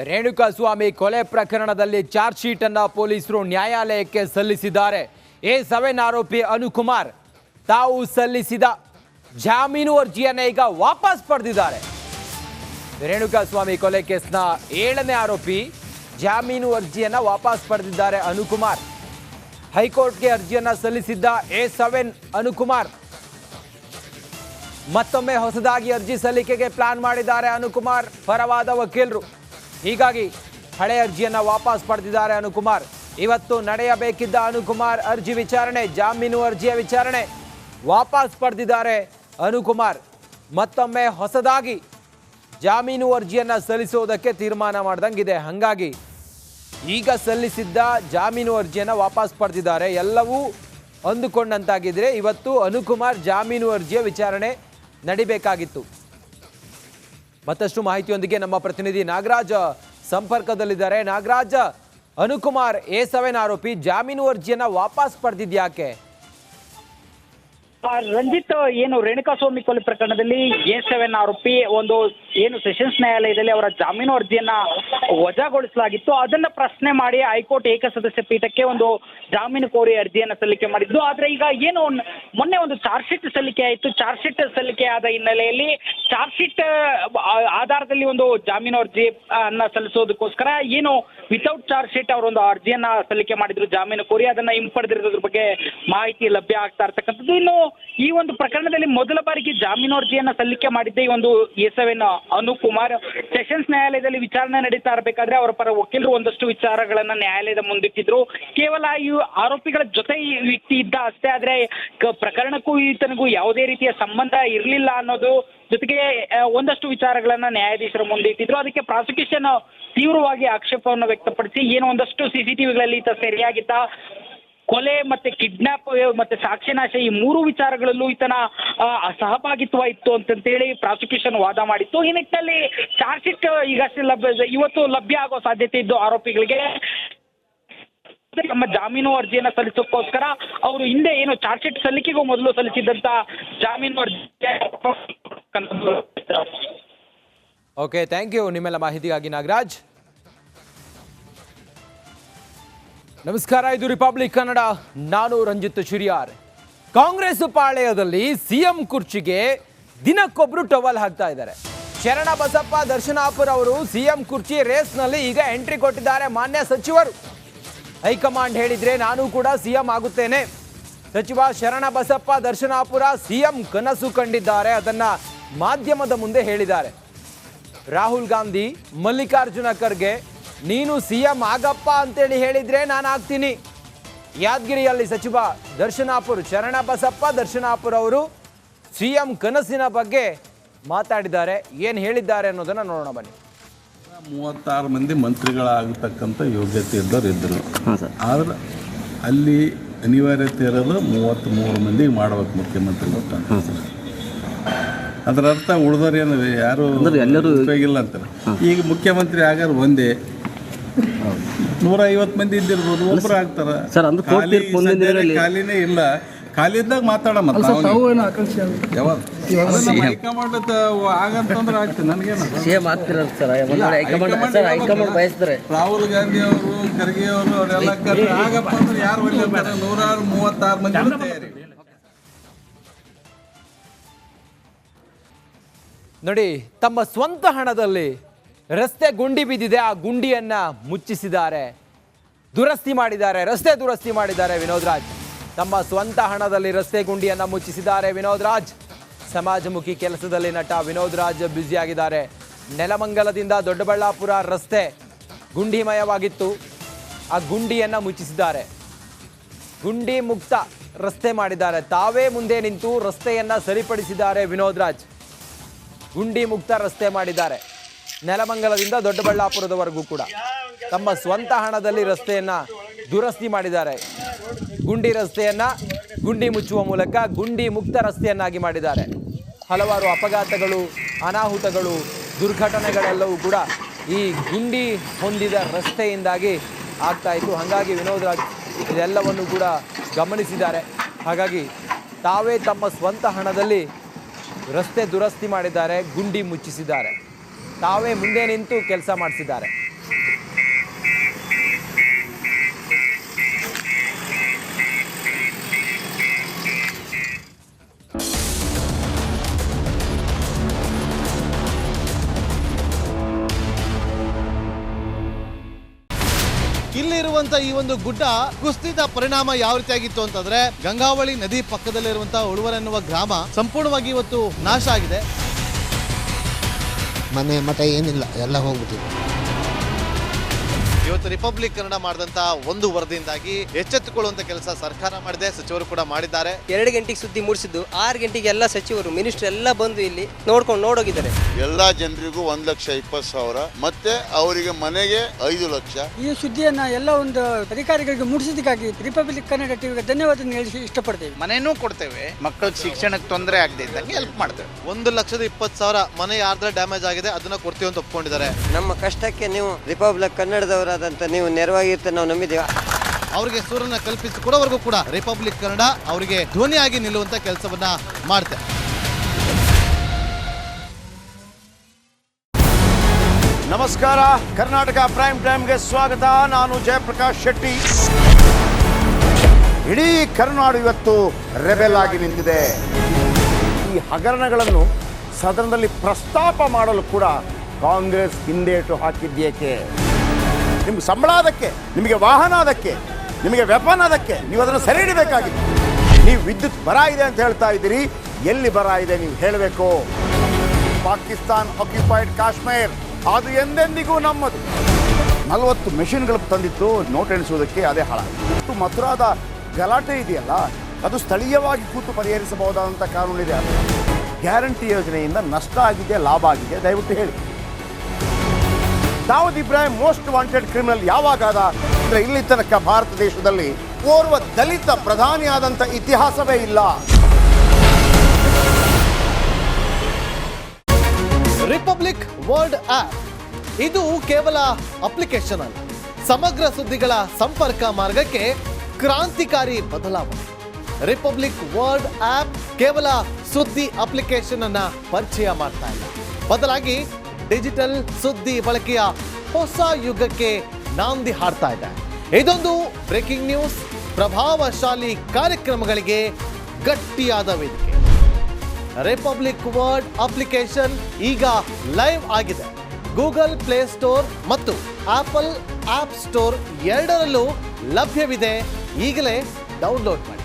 ರೇಣುಕಾಸ್ವಾಮಿ ಕೊಲೆ ಪ್ರಕರಣದಲ್ಲಿ charge sheet ಅನ್ನು ಪೊಲೀಸರು ನ್ಯಾಯಾಲಯಕ್ಕೆ ಸಲ್ಲಿಸಿದ್ದಾರೆ. A7 ಆರೋಪಿ ಅನುಕುಮಾರ್ ತಾವು ಸಲ್ಲಿಸಿದ ಜಾಮೀನು ಅರ್ಜಿಯನ್ನು ಈಗ ವಾಪಸ್ ಪಡೆದಿದ್ದಾರೆ. ರೇಣುಕಾಸ್ವಾಮಿ ಕೊಲೆ ಕೇಸ್ನ 7ನೇ ಆರೋಪಿ ಜಾಮೀನು ಅರ್ಜಿಯನ್ನು ವಾಪಸ್ ಪಡೆದಿದ್ದಾರೆ. ಅನುಕುಮಾರ್ ಹೈಕೋರ್ಟ್ಗೆ ಅರ್ಜಿಯನ್ನು ಸಲ್ಲಿಸಿದ್ದ A7 ಅನುಕುಮಾರ್ ಮತ್ತೊಮ್ಮೆ ಹೊಸದಾಗಿ ಅರ್ಜಿ ಸಲ್ಲಿಕೆಗೆ ಪ್ಲಾನ್ ಮಾಡಿದ್ದಾರೆ. ಅನುಕುಮಾರ್ ಪರವಾದ ವಕೀಲರು ಹೀಗಾಗಿ ಹಳೆ ಅರ್ಜಿಯನ್ನು ವಾಪಸ್ ಪಡೆದಿದ್ದಾರೆ. ಅನುಕುಮಾರ್ ಇವತ್ತು ನಡೆಯಬೇಕಿದ್ದ ಅನುಕುಮಾರ್ ಅರ್ಜಿ ವಿಚಾರಣೆ, ಜಾಮೀನು ಅರ್ಜಿಯ ವಿಚಾರಣೆ ವಾಪಸ್ ಪಡೆದಿದ್ದಾರೆ. ಅನುಕುಮಾರ್ ಮತ್ತೊಮ್ಮೆ ಹೊಸದಾಗಿ ಜಾಮೀನು ಅರ್ಜಿಯನ್ನು ಸಲ್ಲಿಸುವುದಕ್ಕೆ ತೀರ್ಮಾನ ಮಾಡ್ದಂಗಿದೆ. ಹಾಗಾಗಿ ಈಗ ಸಲ್ಲಿಸಿದ್ದ ಜಾಮೀನು ಅರ್ಜಿಯನ್ನು ವಾಪಸ್ ಪಡೆದಿದ್ದಾರೆ. ಎಲ್ಲವೂ ಅಂದುಕೊಂಡಂತಾಗಿದ್ರೆ ಇವತ್ತು ಅನುಕುಮಾರ್ ಜಾಮೀನು ಅರ್ಜಿಯ ವಿಚಾರಣೆ ನಡಿಬೇಕಾಗಿತ್ತು. ಮತ್ತಷ್ಟು ಮಾಹಿತಿಯೊಂದಿಗೆ ನಮ್ಮ ಪ್ರತಿನಿಧಿ ನಾಗರಾಜ್ ಸಂಪರ್ಕದಲ್ಲಿದ್ದಾರೆ. ನಾಗರಾಜ್, ಅನುಕುಮಾರ್ A7 ಆರೋಪಿ ಜಾಮೀನು ಅರ್ಜಿಯನ್ನ ವಾಪಸ್ ಪಡೆದಿದ್ಯಾಕೆ? ರಂಜಿತ್, ಏನು ರೇಣುಕಾಸ್ವಾಮಿ ಕೊಲೆ ಪ್ರಕರಣದಲ್ಲಿ A7 ಆರೋಪಿ ಒಂದು ಏನು ಸೆಷನ್ಸ್ ನ್ಯಾಯಾಲಯದಲ್ಲಿ ಅವರ ಜಾಮೀನು ಅರ್ಜಿಯನ್ನ ವಜಾಗೊಳಿಸಲಾಗಿತ್ತು. ಅದನ್ನ ಪ್ರಶ್ನೆ ಮಾಡಿ ಹೈಕೋರ್ಟ್ ಏಕಸದಸ್ಯ ಪೀಠಕ್ಕೆ ಒಂದು ಜಾಮೀನು ಕೋರಿ ಅರ್ಜಿಯನ್ನ ಸಲ್ಲಿಕೆ ಮಾಡಿದ್ದು. ಆದ್ರೆ ಈಗ ಏನು ಮೊನ್ನೆ ಒಂದು ಚಾರ್ಜ್ ಶೀಟ್ ಸಲ್ಲಿಕೆ ಆಯಿತು. ಚಾರ್ಜ್ ಶೀಟ್ ಸಲ್ಲಿಕೆ ಆದ ಹಿನ್ನೆಲೆಯಲ್ಲಿ ಚಾರ್ಜ್ ಶೀಟ್ ಆಧಾರದಲ್ಲಿ ಒಂದು ಜಾಮೀನು ಅರ್ಜಿ ಅನ್ನ ಸಲ್ಲಿಸೋದಕ್ಕೋಸ್ಕರ ಏನು ವಿತೌಟ್ ಚಾರ್ಜ್ ಶೀಟ್ ಅವರೊಂದು ಅರ್ಜಿಯನ್ನ ಸಲ್ಲಿಕೆ ಮಾಡಿದ್ರು ಜಾಮೀನು ಕೋರಿ. ಅದನ್ನ ಹಿಂಪಡೆದಿರೋದ್ರ ಬಗ್ಗೆ ಮಾಹಿತಿ ಲಭ್ಯ ಆಗ್ತಾ ಇರ್ತಕ್ಕಂಥದ್ದು. ಇನ್ನು ಈ ಒಂದು ಪ್ರಕರಣದಲ್ಲಿ ಮೊದಲ ಬಾರಿಗೆ ಜಾಮೀನು ಅರ್ಜಿಯನ್ನ ಸಲ್ಲಿಕೆ ಮಾಡಿದ್ದೆ ಈ ಒಂದು A7 ಅನುಕುಮಾರ್. ಸೆಷನ್ಸ್ ನ್ಯಾಯಾಲಯದಲ್ಲಿ ವಿಚಾರಣೆ ನಡೀತಾ ಇರಬೇಕಾದ್ರೆ ಅವರ ಪರ ವಕೀಲರು ಒಂದಷ್ಟು ವಿಚಾರಗಳನ್ನ ನ್ಯಾಯಾಲಯದ ಮುಂದಿಟ್ಟಿದ್ರು. ಕೇವಲ ಈ ಆರೋಪಿಗಳ ಜೊತೆ ಈ ವ್ಯಕ್ತಿ ಇದ್ದ ಅಷ್ಟೇ, ಆದ್ರೆ ಪ್ರಕರಣಕ್ಕೂ ಈತನಿಗೂ ಯಾವುದೇ ರೀತಿಯ ಸಂಬಂಧ ಇರಲಿಲ್ಲ ಅನ್ನೋದು, ಜೊತೆಗೆ ಒಂದಷ್ಟು ವಿಚಾರಗಳನ್ನ ನ್ಯಾಯಾಧೀಶರ ಮುಂದೆ ಇಟ್ಟಿದ್ರು. ಅದಕ್ಕೆ ಪ್ರಾಸಿಕ್ಯೂಷನ್ ತೀವ್ರವಾಗಿ ಆಕ್ಷೇಪವನ್ನು ವ್ಯಕ್ತಪಡಿಸಿ ಏನು ಒಂದಷ್ಟು CCTVಗಳಲ್ಲಿ ಈತ ಸೆರೆಯಾಗಿದ್ದ, ಕೊಲೆ ಮತ್ತೆ ಕಿಡ್ನಾಪ್ ಮತ್ತೆ ಸಾಕ್ಷ್ಯನಾಶ ಈ 3 ವಿಚಾರಗಳಲ್ಲೂ ಈತನ ಸಹಭಾಗಿತ್ವ ಇತ್ತು ಅಂತೇಳಿ ಪ್ರಾಸಿಕ್ಯೂಷನ್ ವಾದ ಮಾಡಿತ್ತು. ಈ ನಿಟ್ಟಿನಲ್ಲಿ ಚಾರ್ಜ್ ಶೀಟ್ ಈಗಷ್ಟೇ ಇವತ್ತು ಲಭ್ಯ ಆಗೋ ಸಾಧ್ಯತೆ ಇದ್ದು ಆರೋಪಿಗಳಿಗೆ ನಮ್ಮ ಜಾಮೀನು ಅರ್ಜಿಯನ್ನ ಸಲ್ಲಿಸೋಕ್ಕೋಸ್ಕರ ಅವರು ಹಿಂದೆ ಏನು ಚಾರ್ಜ್ ಶೀಟ್ ಸಲ್ಲಿಕೆಗೂ ಮೊದಲು ಸಲ್ಲಿಸಿದಂತ ಜಾಮೀನು ಅರ್ಜಿ. ಓಕೆ, ಥ್ಯಾಂಕ್ ಯು ನಿಮ್ಮೆಲ್ಲ ಮಾಹಿತಿಗಾಗಿ ನಾಗರಾಜ್. ನಮಸ್ಕಾರ, ಇದು ರಿಪಬ್ಲಿಕ್ ಕನ್ನಡ, ನಾನು ರಂಜಿತ್ ಶಿರಿಯಾರ್. ಕಾಂಗ್ರೆಸ್ ಪಾಳೆಯದಲ್ಲಿ ಸಿಎಂ ಕುರ್ಚಿಗೆ ದಿನಕ್ಕೊಬ್ರು ಟವಲ್ ಹಾಕ್ತಾ ಇದ್ದಾರೆ. ಶರಣ ಬಸಪ್ಪ ದರ್ಶನಾಪುರ ಅವರು ಸಿಎಂ ಕುರ್ಚಿ ರೇಸ್ನಲ್ಲಿ ಈಗ ಎಂಟ್ರಿ ಕೊಟ್ಟಿದ್ದಾರೆ. ಮಾನ್ಯ ಸಚಿವರು ಹೈಕಮಾಂಡ್ ಹೇಳಿದ್ರೆ ನಾನು ಕೂಡ ಸಿಎಂ ಆಗುತ್ತೇನೆ. ಸಚಿವ ಶರಣ ಬಸಪ್ಪ ದರ್ಶನಾಪುರ ಸಿಎಂ ಕನಸು ಕಂಡಿದ್ದಾರೆ. ಅದನ್ನ ಮಾಧ್ಯಮದ ಮುಂದೆ ಹೇಳಿದ್ದಾರೆ. ರಾಹುಲ್ ಗಾಂಧಿ, ಮಲ್ಲಿಕಾರ್ಜುನ ಖರ್ಗೆ ನೀನು ಸಿಎಂ ಆಗಪ್ಪ ಅಂತೇಳಿ ಹೇಳಿದ್ರೆ ನಾನು ಆಗ್ತೀನಿ. ಯಾದಗಿರಿಯಲ್ಲಿ ಸಚಿವ ದರ್ಶನಾಪುರ ಶರಣ ಬಸಪ್ಪ ದರ್ಶನಾಪುರ ಅವರು ಸಿಎಂ ಕನಸಿನ ಬಗ್ಗೆ ಮಾತಾಡಿದ್ದಾರೆ. ಏನು ಹೇಳಿದ್ದಾರೆ ಅನ್ನೋದನ್ನ ನೋಡೋಣ ಬನ್ನಿ. 36 ಮಂದಿ ಮಂತ್ರಿಗಳಾಗತಕ್ಕಂಥ ಯೋಗ್ಯತೆ ಇದ್ದವರು ಇದ್ದರು. ಆದ್ರೆ ಅಲ್ಲಿ ಅನಿವಾರ್ಯತೆ ಇರೋದು 33 ಮಂದಿಗೆ ಮಾಡ್ಬೇಕು ಮುಖ್ಯಮಂತ್ರಿಗಳು ಅಂತ. ಅದರ ಅರ್ಥ ಉಳಿದವ್ರು ಏನು ಯಾರು ಎಲ್ಲರೂ ಉಪಯೋಗಿಲ್ಲ ಅಂತಾರೆ. ಈಗ ಮುಖ್ಯಮಂತ್ರಿ ಆಗಾರ ಒಂದೇ 150 ಮಂದಿ ಇದ್ದಿರ್ಬೋದು, ಒಬ್ಬರು ಆಗ್ತಾರ. ಖಾಲಿನೇ ಇಲ್ಲ. ಖಾಲಿ ಇದ್ದಾಗ ಮಾತಾಡಮ್ಮ. ಹೈಕಮಾಂಡ್ ಆಗಂತಂದ್ರೆ ಆಗ್ತದೆ. ನನಗೇನು ರಾಹುಲ್ ಗಾಂಧಿ ಅವರು, ಖರ್ಗೆ ಅವರು ಅವರೆಲ್ಲ ಆಗಪ್ಪ ಅಂದ್ರೆ ಯಾರು ಒಳ್ಳೆ 136 ಮಂದಿ ತಯಾರಿ. ನೋಡಿ, ತಮ್ಮ ಸ್ವಂತ ಹಣದಲ್ಲಿ ರಸ್ತೆ ಗುಂಡಿ ಬಿದ್ದಿದೆ, ಆ ಗುಂಡಿಯನ್ನ ಮುಚ್ಚಿಸಿದ್ದಾರೆ, ದುರಸ್ತಿ ಮಾಡಿದ್ದಾರೆ, ರಸ್ತೆ ದುರಸ್ತಿ ಮಾಡಿದ್ದಾರೆ ವಿನೋದ್ ರಾಜ್. ತಮ್ಮ ಸ್ವಂತ ಹಣದಲ್ಲಿ ರಸ್ತೆ ಗುಂಡಿಯನ್ನ ಮುಚ್ಚಿಸಿದ್ದಾರೆ ವಿನೋದ್ ರಾಜ್. ಸಮಾಜಮುಖಿ ಕೆಲಸದಲ್ಲಿ ನಟ ವಿನೋದ್ ರಾಜ್ ಬ್ಯುಸಿಯಾಗಿದ್ದಾರೆ. ನೆಲಮಂಗಲದಿಂದ ದೊಡ್ಡಬಳ್ಳಾಪುರ ರಸ್ತೆ ಗುಂಡಿಮಯವಾಗಿತ್ತು, ಆ ಗುಂಡಿಯನ್ನ ಮುಚ್ಚಿಸಿದ್ದಾರೆ. ಗುಂಡಿ ಮುಕ್ತ ರಸ್ತೆ ಮಾಡಿದ್ದಾರೆ. ತಾವೇ ಮುಂದೆ ನಿಂತು ರಸ್ತೆಯನ್ನ ಸರಿಪಡಿಸಿದ್ದಾರೆ ವಿನೋದ್ ರಾಜ್. ಗುಂಡಿ ಮುಕ್ತ ರಸ್ತೆ ಮಾಡಿದ್ದಾರೆ. ನೆಲಮಂಗಲದಿಂದ ದೊಡ್ಡಬಳ್ಳಾಪುರದವರೆಗೂ ಕೂಡ ತಮ್ಮ ಸ್ವಂತ ಹಣದಲ್ಲಿ ರಸ್ತೆಯನ್ನ ದುರಸ್ತಿ ಮಾಡಿದ್ದಾರೆ. ಗುಂಡಿ ರಸ್ತೆಯನ್ನ ಗುಂಡಿ ಮುಚ್ಚುವ ಮೂಲಕ ಗುಂಡಿ ಮುಕ್ತ ರಸ್ತೆಯನ್ನಾಗಿ ಮಾಡಿದ್ದಾರೆ. ಹಲವಾರು ಅಪಘಾತಗಳು, ಅನಾಹುತಗಳು, ದುರ್ಘಟನೆಗಳೆಲ್ಲವೂ ಕೂಡ ಈ ಗುಂಡಿ ಹೊಂದಿದ ರಸ್ತೆಯಿಂದಾಗಿ ಆಗ್ತಾ ಇತ್ತು. ಹಾಗಾಗಿ ವಿನೋದ್ ರಾಜ್ ಇದೆಲ್ಲವನ್ನು ಕೂಡ ಗಮನಿಸಿದ್ದಾರೆ. ಹಾಗಾಗಿ ತಾವೇ ತಮ್ಮ ಸ್ವಂತ ಹಣದಲ್ಲಿ ರಸ್ತೆ ದುರಸ್ತಿ ಮಾಡಿದ್ದಾರೆ, ಗುಂಡಿ ಮುಚ್ಚಿಸಿದ್ದಾರೆ, ತಾವೇ ಮುಂದೆ ನಿಂತು ಕೆಲಸ ಮಾಡಿಸಿದ್ದಾರೆ. ಇಲ್ಲಿರುವಂತ ಈ ಒಂದು ಗುಡ್ಡ ಕುಸಿದ ಪರಿಣಾಮ ಯಾವ ರೀತಿಯಾಗಿತ್ತು ಅಂತಂದ್ರೆ ಗಂಗಾವಳಿ ನದಿ ಪಕ್ಕದಲ್ಲಿರುವಂತಹ ಉಳುವರ್ ಎನ್ನುವ ಗ್ರಾಮ ಸಂಪೂರ್ಣವಾಗಿ ಇವತ್ತು ನಾಶ ಆಗಿದೆ. ಮನೆ ಮಠ ಏನಿಲ್ಲ, ಎಲ್ಲ ಹೋಗ್ಬಿಟ್ಟಿದೆ. ಇವತ್ತು ರಿಪಬ್ಲಿಕ್ ಕನ್ನಡ ಮಾಡಿದಂತ ಒಂದು ವರದಿಯಿಂದಾಗಿ ಎಚ್ಚೆತ್ತುಕೊಳ್ಳುವಂತ ಕೆಲಸ ಸರ್ಕಾರ ಮಾಡಿದೆ, ಸಚಿವರು ಕೂಡ ಮಾಡಿದ್ದಾರೆ. 2 ಗಂಟೆಗೆ ಸುದ್ದಿ ಮೂಡಿಸಿದ್ದು 6 ಗಂಟೆಗೆ ಎಲ್ಲ ಸಚಿವರು ಮಿನಿಸ್ಟರ್ ಎಲ್ಲ ಬಂದು ಇಲ್ಲಿ ನೋಡೋಗಿದ್ದಾರೆ. ಎಲ್ಲಾ ಜನರಿಗೂ 1,20,000 ಮತ್ತೆ ಅವರಿಗೆ ಮನೆಗೆ 5 ಲಕ್ಷ. ಈ ಸುದ್ದಿಯನ್ನ ಎಲ್ಲ ಒಂದು ಅಧಿಕಾರಿಗಳಿಗೆ ಮೂಡಿಸಿದ್ದಕ್ಕಾಗಿ ರಿಪಬ್ಲಿಕ್ ಕನ್ನಡ ಟಿವಿಗೆ ಧನ್ಯವಾದ ಹೇಳಿ ಇಷ್ಟಪಡ್ತೇವೆ. ಮನೆನೂ ಕೊಡ್ತೇವೆ, ಮಕ್ಕಳ ಶಿಕ್ಷಣಕ್ಕೆ ತೊಂದರೆ ಆಗದೆ ಇದ್ದಂಗೆ ಹೆಲ್ಪ್ ಮಾಡ್ತೇವೆ. 1,20,000 ಮನೆ ಯಾರ್ದ್ರ ಡ್ಯಾಮೇಜ್ ಆಗಿದೆ ಅದನ್ನ ಕೊಡ್ತೀವಿ ಅಂತ ಒಪ್ಕೊಂಡಿದ್ದಾರೆ. ನಮ್ಮ ಕಷ್ಟಕ್ಕೆ ನೀವು ರಿಪಬ್ಲಿಕ್ ಕನ್ನಡದವರಾದಂತ ನೀವು ನೆರವಾಗಿರುತ್ತೆ ನಾವು ನಂಬಿದ್ದೇವೆ. ಅವರಿಗೆ ಸೂರನ್ನ ಕಲ್ಪಿಸಿಕೊಡೋವರೆಗೂ ಕೂಡ ರಿಪಬ್ಲಿಕ್ ಕನ್ನಡ ಅವರಿಗೆ ಧ್ವನಿಯಾಗಿ ನಿಲ್ಲುವಂತ ಕೆಲಸವನ್ನ ಮಾಡುತ್ತೆ. ನಮಸ್ಕಾರ, ಕರ್ನಾಟಕ ಪ್ರೈಮ್ ಟೈಮ್ಗೆ ಸ್ವಾಗತ. ನಾನು ಜಯಪ್ರಕಾಶ್ ಶೆಟ್ಟಿ. ಇಡೀ ಕರ್ನಾಡು ಇವತ್ತು ರೆಬೆಲ್ ಆಗಿ ನಿಂತಿದೆ. ಈ ಹಗರಣಗಳನ್ನು ಸದನದಲ್ಲಿ ಪ್ರಸ್ತಾಪ ಮಾಡಲು ಕೂಡ ಕಾಂಗ್ರೆಸ್ ಹಿಂದೇಟು ಹಾಕಿದ್ದೇಕೆ? ನಿಮ್ಗೆ ಸಂಬಳ ಅದಕ್ಕೆ, ನಿಮಗೆ ವಾಹನ ಅದಕ್ಕೆ, ನಿಮಗೆ ವೆಪನ್ ಅದಕ್ಕೆ, ನೀವು ಅದನ್ನು ಸೆರೆ ಹಿಡಿಬೇಕಾಗಿದೆ. ನೀವು ವಿದ್ಯುತ್ ಬರ ಇದೆ ಅಂತ ಹೇಳ್ತಾ ಇದ್ದೀರಿ, ಎಲ್ಲಿ ಬರ ಇದೆ ನೀವು ಹೇಳಬೇಕು. ಪಾಕಿಸ್ತಾನ್ ಆಕ್ಯುಪೈಡ್ ಕಾಶ್ಮೀರ್ ಅದು ಎಂದೆಂದಿಗೂ ನಮ್ಮದು. 40 ಮೆಷಿನ್ಗಳು ತಂದಿತ್ತು ನೋಟ್ ಎಣಿಸುವುದಕ್ಕೆ, ಅದೇ ಹಾಳಾಯಿತು. ಮಥುರಾದ ಗಲಾಟೆ ಇದೆಯಲ್ಲ, ಅದು ಸ್ಥಳೀಯವಾಗಿ ಕೂತು ಪರಿಹರಿಸಬಹುದಾದಂಥ ಕಾನೂನಿದೆ. ಗ್ಯಾರಂಟಿ ಯೋಜನೆಯಿಂದ ನಷ್ಟ ಆಗಿದೆ, ಲಾಭ ಆಗಿದೆ, ದಯವಿಟ್ಟು ಹೇಳಿ. Dawood Ibrahim most wanted criminal ಯಾವಾಗಾದ ಅಂದರೆ ಇಲ್ಲಿ ತನಕ ಭಾರತ ದೇಶದಲ್ಲಿ ಓರ್ವ ದಲಿತ ಪ್ರಧಾನಿಯಾದಂಥ ಇತಿಹಾಸವೇ ಇಲ್ಲ. ರಿಪಬ್ಲಿಕ್ ವರ್ಲ್ಡ್ ಆಪ್ ಇದು ಕೇವಲ ಅಪ್ಲಿಕೇಶನ್ ಅಲ್ಲ, ಸಮಗ್ರ ಸುದ್ದಿಗಳ ಸಂಪರ್ಕ ಮಾರ್ಗಕ್ಕೆ ಕ್ರಾಂತಿಕಾರಿ ಬದಲಾವಣೆ. ರಿಪಬ್ಲಿಕ್ ವರ್ಲ್ಡ್ ಆಪ್ ಕೇವಲ ಸುದ್ದಿ ಅಪ್ಲಿಕೇಶನ್ ಅನ್ನ ಪರಿಚಯ ಮಾಡ್ತಾ ಇಲ್ಲ, ಬದಲಾಗಿ ಡಿಜಿಟಲ್ ಸುದ್ದಿ ಬಳಕೆಯ ಹೊಸ ಯುಗಕ್ಕೆ ನಾಂದಿ ಹಾಡ್ತಾ ಇದೆ. ಇದೊಂದು ಬ್ರೇಕಿಂಗ್ ನ್ಯೂಸ್, ಪ್ರಭಾವಶಾಲಿ ಕಾರ್ಯಕ್ರಮಗಳಿಗೆ ಗಟ್ಟಿಯಾದ ವೇದಿಕೆ. ರಿಪಬ್ಲಿಕ್ ವರ್ಲ್ಡ್ ಅಪ್ಲಿಕೇಶನ್ ಈಗ ಲೈವ್ ಆಗಿದೆ. ಗೂಗಲ್ ಪ್ಲೇ ಸ್ಟೋರ್ ಮತ್ತು ಆಪಲ್ ಆಪ್ ಸ್ಟೋರ್ ಎರಡರಲ್ಲೂ ಲಭ್ಯವಿದೆ. ಈಗಲೇ ಡೌನ್ಲೋಡ್ ಮಾಡಿ.